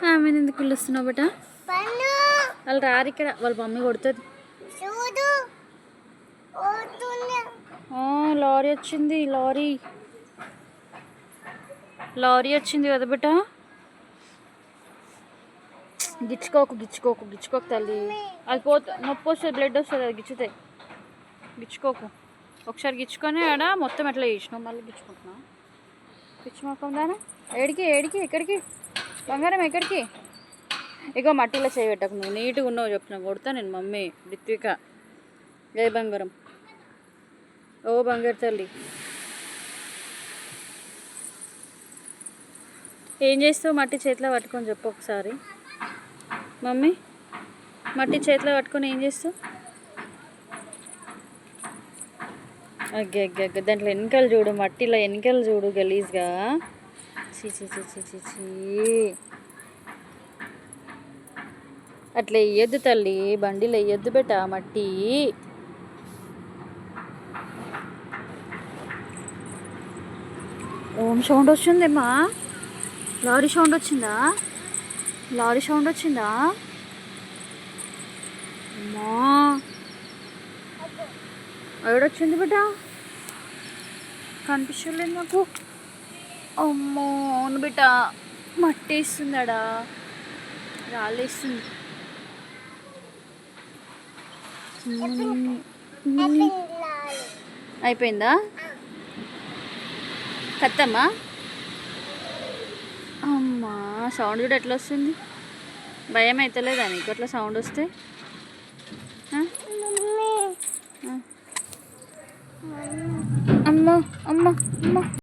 ఆమె ఎందుకు పిలుస్తున్నావు బట? వాళ్ళు రారు ఇక్కడ, వాళ్ళ మమ్మీ కొడుతుంది. లారీ వచ్చింది, లారీ వచ్చింది కదా బిడ్డ. గిచ్చుకోకు తల్లి. అది నొప్పి వస్తుంది, బ్లడ్ వస్తుంది, అది గిచ్చుకోకు. ఒకసారి గిచ్చుకొని ఆడ మొత్తం ఎట్లా చేసినావు, మళ్ళీ గిచ్చుకుంటున్నావు. పిచ్చిమొక్కం దానా. ఎక్కడికి బంగారం, ఎక్కడికి? ఇగో మట్టిలో చేయబెట్టకు, నువ్వు నీట్గా ఉన్నావు చెప్తున్నా. కొడతా నేను మమ్మీ రిత్విక. ఏ బంగారం, ఓ బంగారు తల్లి. ఏం చేస్తావు? మట్టి చేతిలో పట్టుకొని చెప్పు ఒకసారి. మమ్మీ మట్టి చేతిలో పట్టుకొని ఏం చేస్తావు? అగ్గే దాంట్లో ఎన్నికలు చూడు, మట్టిలో ఎన్నికలు చూడు గలీజ్గా. చీ అట్లా వేయద్దు తల్లి, బండిలో వేయద్దు బెట మట్టి. ఓం సౌండ్ వచ్చిందేమ్మా. లారీ సౌండ్ వచ్చిందా? అమ్మా ఎవడొచ్చింది బిడ్డ? కనిపించలేదు నాకు. అమ్మో అవును బిడ్డ, మట్టి వేస్తుందాడా, రాళ్ళేస్తుంది. అయిపోయిందా కత్తమ్మా? అమ్మా సౌండ్ కూడా ఎట్లా వస్తుంది? భయం అవుతలేదా నీకు అట్లా సౌండ్ వస్తే? అమ్మో